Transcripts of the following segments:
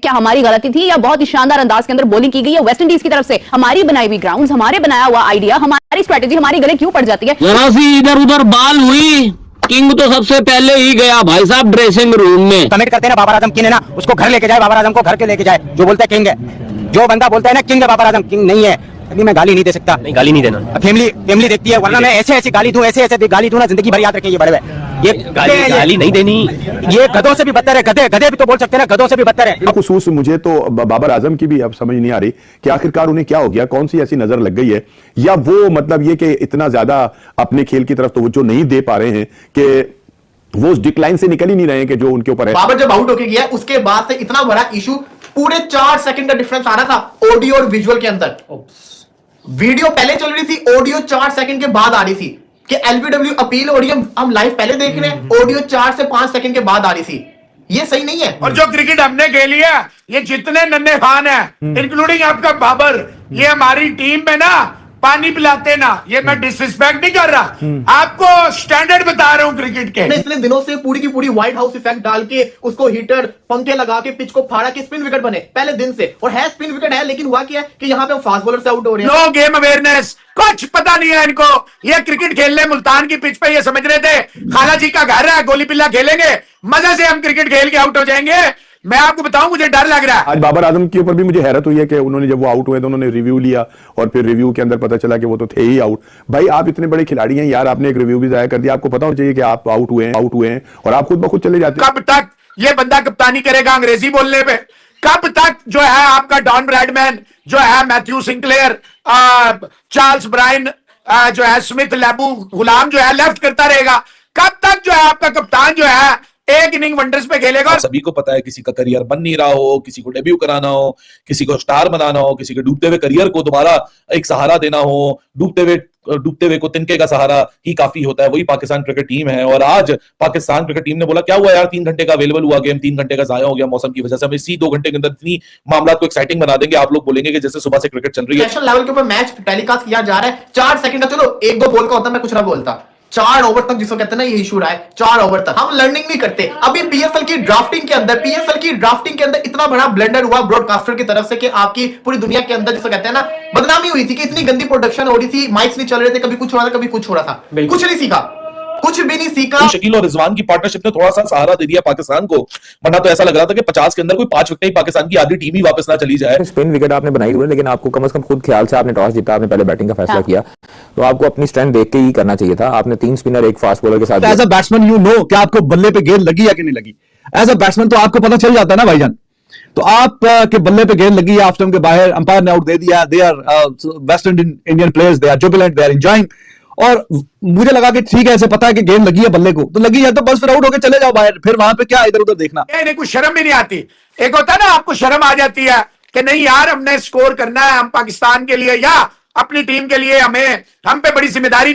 क्या हमारी गलती थी या बहुत ही शानदार अंदाज के अंदर बॉलिंग की गई है वेस्ट इंडीज की तरफ से? हमारी बनाई हुई ग्राउंड्स, हमारे बनाया हुआ आइडिया, हमारी स्ट्रेटेजी हमारी गले क्यों पड़ जाती है? जरा सी इधर उधर बाल हुई, किंग तो सबसे पहले ही गया भाई साहब ड्रेसिंग रूम में। कमेंट करते हैं ना बाबर आजम किंग है ना, उसको घर लेके जाए, बाबर आजम को घर के लेके जाए। जो बोलता है किंग है, जो बंदा बोलता है ना किंग है बाबर आजम, किंग नहीं है। अभी मैं गाली नहीं दे सकता, नहीं गाली नहीं देना, फैमिली देखती है, वरना मैं ऐसे गाली दूं, ऐसे गाली दूं ना, जिंदगी भर याद रखें ये बड़े भाई। ये गाली नहीं देनी, ये गधों से भी बदतर है, गधे भी तो बोल सकते हैं ना, गधों से भी बदतर है। खुसूस मुझे तो बाबर आजम की भी अब समझ नहीं आ रही कि आखिरकार उन्हें क्या हो गया, कौन सी ऐसी नजर लग गई है, या वो मतलब ये कि इतना ज्यादा अपने खेल की तरफ तवज्जो नहीं दे पा रहे हैं कि वो उस डिक्लाइन से निकल ही नहीं रहे हैं कि जो उनके ऊपर है। बाबर जब आउट होके गया उसके बाद से इतना बड़ा इशू, पूरे 4 सेकंड का डिफरेंस आ रहा था ऑडियो और विजुअल के अंदर। वीडियो पहले चल रही थी, ऑडियो 4 सेकंड के बाद आ रही थी कि एलबीडब्ल्यू अपील हो रही है, हम लाइव पहले देख रहे हैं, ऑडियो 4 से 5 सेकंड के बाद आ रही थी। ये सही नहीं है। और जो क्रिकेट हमने खेली है, ये जितने नन्हे खान है इंक्लूडिंग आपका बाबर, ये हमारी टीम में ना पानी पिलाते ना, ये मैं डिसरिस्पेक्ट नहीं कर रहा, आपको स्टैंडर्ड बता रहा हूं क्रिकेट के। इतने दिनों से पूरी की पूरी व्हाइट हाउस इफेक्ट डाल के उसको हीटर पंखे लगा के पिच को फाड़ा के स्पिन विकेट बने पहले दिन से, और है स्पिन विकेट है, लेकिन हुआ क्या है कि यहाँ पे हम फास्ट बॉलर से आउट हो रहे हैं। नो गेम अवेयरनेस, कुछ पता नहीं है इनको। ये क्रिकेट खेलने मुल्तान की पिच पे ये समझ रहे थे खाला जी का घर है, गोली पिल्ला खेलेंगे, मजे से हम क्रिकेट खेल के आउट हो जाएंगे। मैं आपको बताऊं मुझे डर लग रहा है। आज बाबर आजम के ऊपर भी मुझे हैरत हुई है कि उन्होंने जब वो आउट हुए तो उन्होंने रिव्यू लिया और फिर रिव्यू के अंदर पता चला कि वो तो थे ही आउट। भाई आप इतने बड़े खिलाड़ी हैं यार, आपने एक रिव्यू भी जाया कर दिया, आपको पता होना चाहिए कि आप आउट हुए हैं और आप खुद ब खुद चले जाते हैं। कब तक ये बंदा कप्तानी करेगा अंग्रेजी बोलने पे? कब तक जो है आपका डॉन ब्रैडमैन, जो है मैथ्यू सिंक्लेयर, चार्ल्स ब्रायन, जो है स्मिथ, लेबू, गुलाम जो है लेफ्ट करता रहेगा? कब तक जो है आपका कप्तान जो है एक इनिंग वनडर्स पे खेलेगा? सभी को पता है किसी का करियर बन नहीं रहा हो, किसी को डेब्यू कराना हो, किसी को स्टार बनाना हो, किसी के डूबते हुए करियर को दोबारा एक सहारा देना हो, डूबते हुए को तिनके का सहारा ही काफी होता है। वही पाकिस्तान क्रिकेट टीम है। और आज पाकिस्तान क्रिकेट टीम ने बोला क्या हुआ यार, 3 घंटे का अवेलेबल हुआ गेम, 3 घंटे का जाया हो गया मौसम की वजह से, हम इसी 2 घंटे के अंदर इतनी मामला को एक्साइटिंग बना देंगे, आप लोग बोलेंगे कि जैसे सुबह से क्रिकेट चल रही है। नेशनल लेवल के ऊपर मैच टेलीकास्ट किया जा रहा है, 4 सेकंड का, चलो 1-2 बॉल का होता, मैं कुछ ना बोलता, 4 ओवर तक जिसको कहते हैं ना ये इशू रहा है, 4 ओवर तक हम लर्निंग नहीं करते। अभी पीएसएल की ड्राफ्टिंग के अंदर इतना बड़ा ब्लंडर हुआ ब्रॉडकास्टर की तरफ से कि आपकी पूरी दुनिया के अंदर जिसको कहते हैं ना बदनामी हुई थी कि इतनी गंदी प्रोडक्शन हो रही थी, माइक्स नहीं चल रहे थे, कभी कुछ हो रहा था, कभी कुछ हो रहा था, कुछ नहीं सीखा, कुछ भी नहीं सीखा। शकील और रिजवान की पार्टनरशिप ने थोड़ा सा सहारा दे दिया पाकिस्तान को, वरना तो ऐसा लग रहा था कि 50 के अंदर कोई 5 विकेट ही पाकिस्तान की आधी टीम ही वापस ना चली जाए। स्पिन विकेट आपने बनाई हुई है, लेकिन आपको कम से कम खुद ख्याल से, आपने टॉस जीता, आपने पहले बैटिंग का फैसला किया, तो आपको अपनी स्ट्रेंथ देख के ही करना चाहिए था। आपने 3 स्पिनर 1 फास्ट बॉलर के साथ। As a batsman you know कि आपको बल्ले पे गेंद लगी या कि नहीं लगी। एज अ बैट्समैन तो आपको पता चल जाता है ना भाईजान। तो आप के बल्ले पे गेंद लगी, ऑफ स्टंप के बाहर, अंपायर ने आउट दे दिया, they are West Indian players, they are jubilant, they are enjoying. और मुझे लगा कि ठीक है, ऐसे पता है कि गेंद लगी है बल्ले को, तो लगी है तो बस फिर आउट होकर चले जाओ बाहर, फिर वहां पे क्या इधर उधर देखना। इन्हें कुछ शर्म भी नहीं आती। एक होता है ना आपको शर्म आ जाती है कि नहीं यार हमने स्कोर करना है, हम पाकिस्तान के लिए या अपनी टीम के लिए, हम पे बड़ी जिम्मेदारी।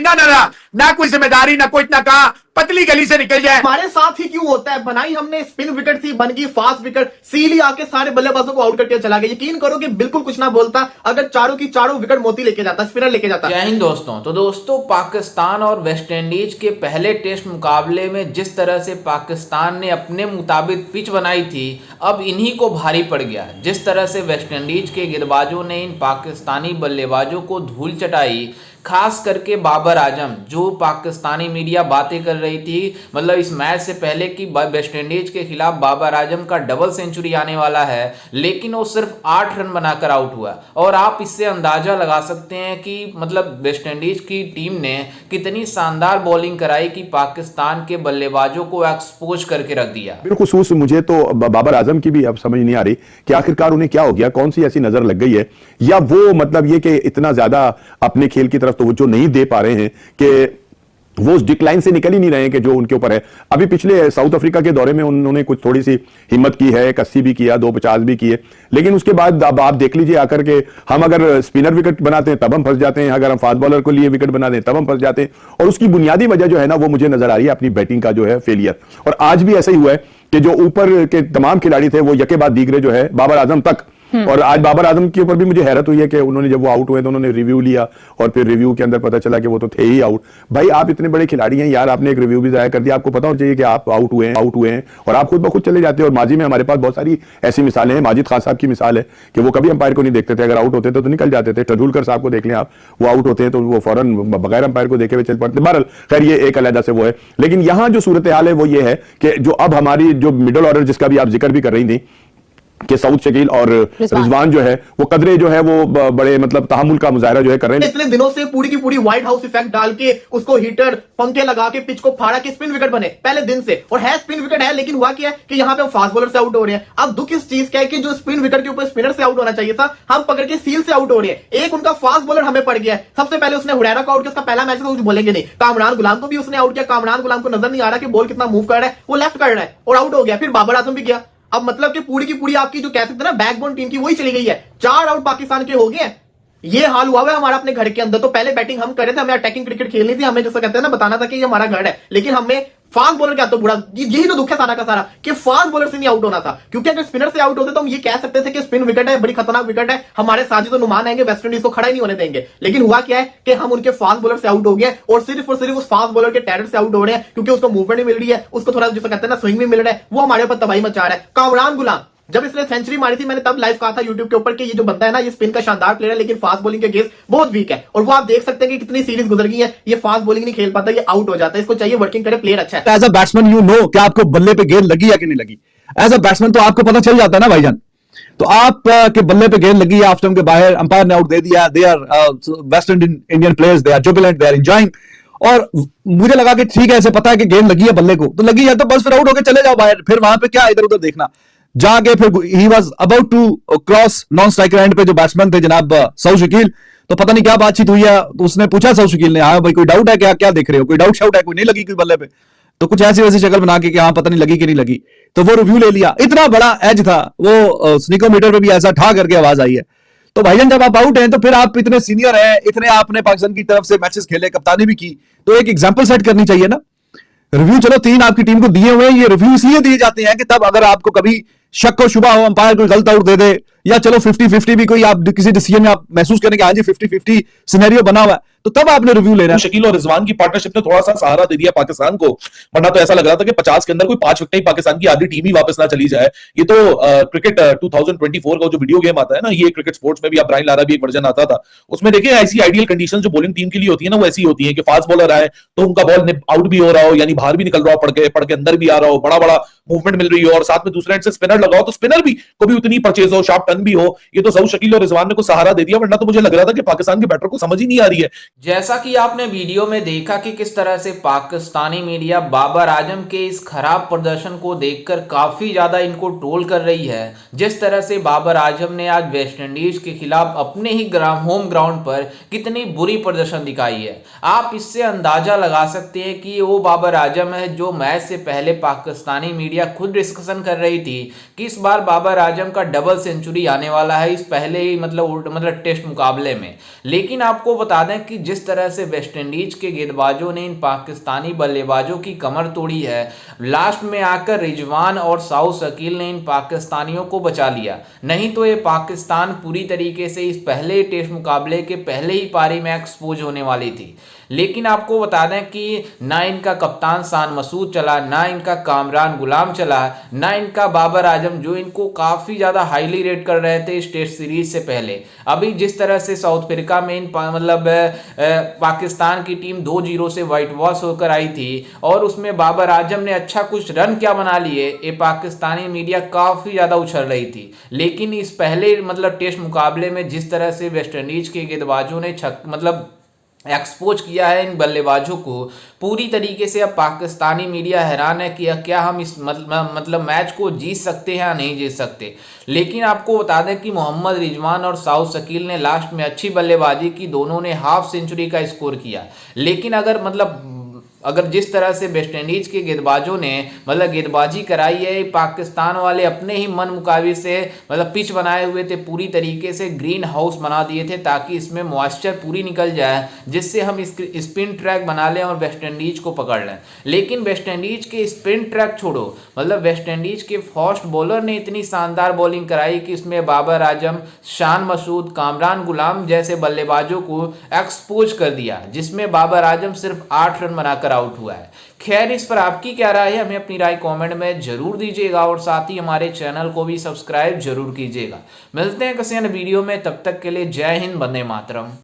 ना कोई जिम्मेदारी, ना कोई इतना कहा पतली गली से निकल जाए। हमारे साथ ही क्यों होता है? बनाई हमने स्पिन विकेट थी, बन गई फास्ट विकेट, सीली आके सारे बल्लेबाजों को आउट करके चला गया। यकीन करो कि बिल्कुल कुछ ना बोलता अगर चारों की चारों विकेट मोती लेके जाता, स्पिनर लेके जाता। जय हिंद दोस्तों। तो दोस्तों, पाकिस्तान और वेस्ट इंडीज के पहले टेस्ट मुकाबले में जिस तरह से पाकिस्तान ने अपने मुताबिक पिच बनाई थी, अब इन्हीं को भारी पड़ गया। जिस तरह से वेस्ट इंडीज के गेंदबाजों ने इन पाकिस्तानी बल्लेबाजों को धूल चटाई, खास करके बाबर आजम, जो पाकिस्तानी मीडिया बातें कर रही थी मतलब इस मैच से पहले कि वेस्ट इंडीज के खिलाफ बाबर आजम का डबल सेंचुरी आने वाला है, लेकिन वो सिर्फ 8 रन बनाकर आउट हुआ। और आप इससे अंदाजा लगा सकते हैं कि मतलब वेस्ट इंडीज की टीम ने कितनी शानदार बॉलिंग कराई कि पाकिस्तान के बल्लेबाजों को एक्सपोज करके रख दिया। बिल्खुसूस मुझे तो बाबर आजम की भी अब समझ नहीं आ रही कि आखिरकार उन्हें क्या हो गया, कौन सी ऐसी नजर लग गई है, या वो मतलब ये कि इतना ज्यादा अपने खेल की तरफ तवज्जो नहीं दे पा रहे हैं कि वो उस डिक्लाइन से निकल ही नहीं रहे हैं कि जो उनके ऊपर है। अभी पिछले साउथ अफ्रीका के दौरे में उन्होंने कुछ थोड़ी सी हिम्मत की है, 80 भी किया, 250 भी किए, लेकिन उसके बाद अब आप देख लीजिए आकर के हम अगर स्पिनर विकेट बनाते हैं तब हम फंस जाते हैं, अगर हम फास्ट बॉलर को लिए विकेट बना दें तब हम फंस जाते हैं। और उसकी बुनियादी वजह जो है ना वो मुझे नजर आ रही है अपनी बैटिंग का जो है फेलियर। और आज भी ऐसा ही हुआ है कि जो ऊपर के तमाम खिलाड़ी थे वो यके बाद दीगरे जो है बाबर आजम तक और आज बाबर आजम के ऊपर भी मुझे हैरत हुई है कि उन्होंने जब वो आउट हुए तो उन्होंने रिव्यू लिया और फिर रिव्यू के अंदर पता चला कि वो तो थे ही आउट। भाई आप इतने बड़े खिलाड़ी हैं यार, आपने एक रिव्यू भी जाया कर दिया, आपको पता होना चाहिए कि आप आउट हुए हैं और आप खुद ब खुद चले जाते हैं। और माजी में हमारे पास बहुत सारी ऐसी मिसालें हैं। माजिद खान साहब की मिसाल है कि वो कभी अंपायर को नहीं देखते थे, अगर आउट होते थे तो निकल जाते थे। टंडुलकर साहब को देख लें आप, वो आउट होते हैं तो वो फौरन बगैर अंपायर को देखे हुए चल पड़ते। बहरहाल खैर ये एक अलग से वो है, लेकिन यहां जो सूरत हाल है वो ये है कि जो अब हमारी जो मिडिल ऑर्डर जिसका भी आप जिक्र भी कर रही थी कि सऊद शकील और रिजवान जो है वो कदरे जो है वो बड़े मतलब तहमुल का मुजाहरा जो है कर रहे हैं। इतने दिनों से पूरी की पूरी व्हाइट हाउस इफेक्ट डाल के उसको हीटर पंखे लगा के पिच को फाड़ा के स्पिन विकेट बने पहले दिन से, और है स्पिन विकेट है, लेकिन हुआ क्या है कि यहाँ पे हम फास्ट बॉलर से आउट हो रहे हैं। अब दुख इस चीज का है कि जो स्पिन विकेट के ऊपर स्पिनर से आउट होना चाहिए था, हम पकड़ के सील से आउट हो रहे हैं। एक उनका फास्ट बॉलर हमें पड़ गया है। सबसे पहले उसने हुरैरा को आउट किया, उसका पहला मैच था, कुछ बोलेंगे नहीं। कामरान गुलाम को भी उसने आउट किया। कामरान गुलाम को नजर नहीं आ रहा कि बॉल कितना मूव कर रहा है, वो लेफ्ट कर रहा है और आउट हो गया। फिर बाबर आजम भी गया। अब मतलब कि पूरी की पूरी आपकी जो कह सकते हैं ना बैकबोन टीम की वही चली गई है। 4 आउट पाकिस्तान के हो गए। ये हाल हुआ है हमारा अपने घर के अंदर। तो पहले बैटिंग हम कर रहे थे, हमें अटैकिंग क्रिकेट खेलनी थी, हमें जैसा कहते हैं ना बताना था कि ये हमारा घर है, लेकिन हमें फास्ट बॉलर क्या तो बुरा, यही तो दुख है सारा का सारा कि फास्ट बॉलर से नहीं आउट होना था। क्योंकि अगर स्पिनर से आउट होते तो हम ये कह सकते थे कि स्पिन विकेट है, बड़ी खतरनाक विकेट है, हमारे साजिद और नुमान आएंगे, वेस्ट इंडीज को खड़ा ही नहीं होने देंगे। लेकिन हुआ क्या है कि हम उनके फास्ट बॉलर से आउट हो गए और सिर्फ उस फास्ट बॉलर के टैलेंट से आउट हो रहे हैं, क्योंकि उसको मूवमेंट भी मिल रही है, उसको थोड़ा जैसा कहते हैं ना स्विंग भी मिल रहा है, वो हमारे ऊपर तबाही मचा रहा है। कामरान गुलाम जब इसने सेंचुरी मारी थी, मैंने तब लाइव कहा था यूट्यूब के ऊपर कि ये जो बंदा है ना, ये स्पिन का शानदार प्लेयर है, लेकिन फास्ट बॉलिंग के केस बहुत वीक है। और वो आप देख सकते हैं कि कितनी सीरीज गुजर गई है, ये फास्ट बॉलिंग नहीं खेल पाता, ये आउट हो जाता है। इसको चाहिए वर्किंग करे, प्लेयर अच्छा है। As a batsman you know कि आपको बल्ले पे गेंद लगी या कि नहीं लगी। एज अ बैट्समैन तो आपको पता चल जाता है ना भाईजान। तो आप के बल्ले पे गेंद लगी है, ऑफ स्टंप के बाहर, अंपायर ने आउट दे दिया, they are West Indian players, they are jubilant, they are enjoying. और मुझे लगा कि ठीक है, ऐसे पता है कि गेंद लगी है बल्ले को, तो लगी है तो बस फिर आउट होकर चले जाओ बाहर। फिर वहां पे क्या इधर उधर देखना, जाके फिर he was about to cross non striker end पे जो बैट्समैन थे जनाब सऊद शकील, तो पता नहीं क्या बातचीत हुई है, तो उसने पूछा सऊद शकील ने, हाँ भाई कोई डाउट है क्या, क्या देख रहे हो, कोई डाउट शाउट है, कोई नहीं लगी कोई बल्ले पे, तो कुछ ऐसी वैसी शक्ल बना के कि हाँ पता नहीं लगी कि नहीं लगी। तो वो रिव्यू ले लिया, इतना बड़ा एज था वो, स्निकोमीटर पे भी ऐसा ठा करके आवाज आई है। तो भाईजान जब आप आउट हैं तो फिर आप इतने सीनियर हैं, इतने आपने पाकिस्तान की तरफ से मैचेस खेले, कप्तानी भी की, तो एक एग्जांपल सेट करनी चाहिए ना। रिव्यू चलो 3 आपकी टीम को दिए हुए हैं, ये रिव्यू इसलिए दिए जाते हैं कि तब अगर आपको कभी शक और शुबा हो, अंपायर कोई गलत आउट दे दे, या चलो 50-50 भी कोई आप किसी डिसीजन में आप महसूस करें कि हाँ जी 50-50 सिनेरियो बना हुआ है, तो तब आपने रिव्यू लेना है। शकील और रिजवान की पार्टनरशिप ने थोड़ा सा सहारा दे दिया पाकिस्तान को, वरना तो ऐसा लग रहा था कि 50 के अंदर कोई 5 विकेट ही पाकिस्तान की आधी टीम ही वापस ना चली जाए। ये तो क्रिकेट 2024 का जो वीडियो गेम आता है ना, ये क्रिकेट स्पोर्ट्स में भी ब्रायन लारा भी एक वर्जन आता था, उसमें देखिए ऐसी आइडियल कंडीशन जो बॉलिंग टीम के लिए होती है ना, वो ऐसी होती है कि फास्ट बॉलर आए तो उनका बॉल आउट भी हो रहा हो, यानी बाहर भी निकल रहा हो, पड़ के अंदर भी आ रहा हो, बड़ा बड़ा मूवमेंट मिल रही हो, और साथ में दूसरे एंड से स्पिनर लगाओ तो स्पिनर भी को भी उतनी परचेज हो, शार्प टर्न भी हो। ये तो सऊद शकील और रिजवान ने को सहारा दे दिया, वरना तो मुझे लग रहा था कि पाकिस्तान के बैटर को समझ ही नहीं आ रही है। जैसा कि आपने वीडियो में देखा कि किस तरह से पाकिस्तानी मीडिया बाबर आजम के इस खराब प्रदर्शन को देखकर काफी ज्यादा इनको ट्रोल कर रही है। जिस तरह से बाबर आजम ने आज वेस्ट इंडीज के खिलाफ अपने ही होम ग्राउंड पर कितनी बुरी प्रदर्शन दिखाई है, आप इससे अंदाजा लगा सकते हैं कि वो बाबर आजम है जो मैच से पहले पाकिस्तानी मीडिया खुद डिस्कशन कर रही थी कि इस बार बाबर आजम का डबल सेंचुरी आने वाला है इस पहले ही मतलब टेस्ट मुकाबले में। लेकिन आपको बता दें कि जिस तरह से वेस्ट इंडीज के गेंदबाजों ने इन पाकिस्तानी बल्लेबाजों की कमर तोड़ी है, लास्ट में आकर रिजवान और सऊद शकील ने इन पाकिस्तानियों को बचा लिया, नहीं तो ये पाकिस्तान पूरी तरीके से इस पहले टेस्ट मुकाबले के पहले ही पारी में एक्सपोज होने वाली थी। लेकिन आपको बता दें कि ना इनका कप्तान शान मसूद चला, ना इनका कामरान गुलाम चला, ना इनका बाबर आजम जो इनको काफ़ी ज़्यादा हाईली रेट कर रहे थे इस टेस्ट सीरीज से पहले। अभी जिस तरह से साउथ अफ्रीका में मतलब पाकिस्तान की टीम 2-0 से वाइट वॉश होकर आई थी और उसमें बाबर आजम ने अच्छा कुछ रन क्या बना लिए, ये पाकिस्तानी मीडिया काफ़ी ज़्यादा उछल रही थी। लेकिन इस पहले मतलब टेस्ट मुकाबले में जिस तरह से वेस्ट इंडीज के गेंदबाजों ने मतलब एक्सपोज किया है इन बल्लेबाजों को पूरी तरीके से, अब पाकिस्तानी मीडिया हैरान है कि क्या हम इस मतलब मैच को जीत सकते हैं या नहीं जीत सकते। लेकिन आपको बता दें कि मोहम्मद रिजवान और सऊद शकील ने लास्ट में अच्छी बल्लेबाजी की, दोनों ने हाफ सेंचुरी का स्कोर किया। लेकिन अगर मतलब अगर जिस तरह से वेस्ट इंडीज के गेंदबाजों ने मतलब गेंदबाजी कराई है, पाकिस्तान वाले अपने ही मन मुताबिक से मतलब पिच बनाए हुए थे, पूरी तरीके से ग्रीन हाउस बना दिए थे ताकि इसमें मॉइस्चर पूरी निकल जाए, जिससे हम स्पिन ट्रैक बना लें और वेस्ट इंडीज को पकड़ लें। लेकिन वेस्ट इंडीज के स्पिन ट्रैक छोड़ो, मतलब वेस्ट इंडीज के फास्ट बॉलर ने इतनी शानदार बॉलिंग कराई कि इसमें बाबर आजम, शान मसूद, कामरान गुलाम जैसे बल्लेबाजों को एक्सपोज कर दिया, जिसमें बाबर आजम सिर्फ 8 रन बनाकर आउट हुआ है। खैर, इस पर आपकी क्या राय है, हमें अपनी राय कमेंट में जरूर दीजिएगा और साथ ही हमारे चैनल को भी सब्सक्राइब जरूर कीजिएगा। मिलते हैं किसी अन्य वीडियो में, तब तक के लिए जय हिंद, वंदे मातरम।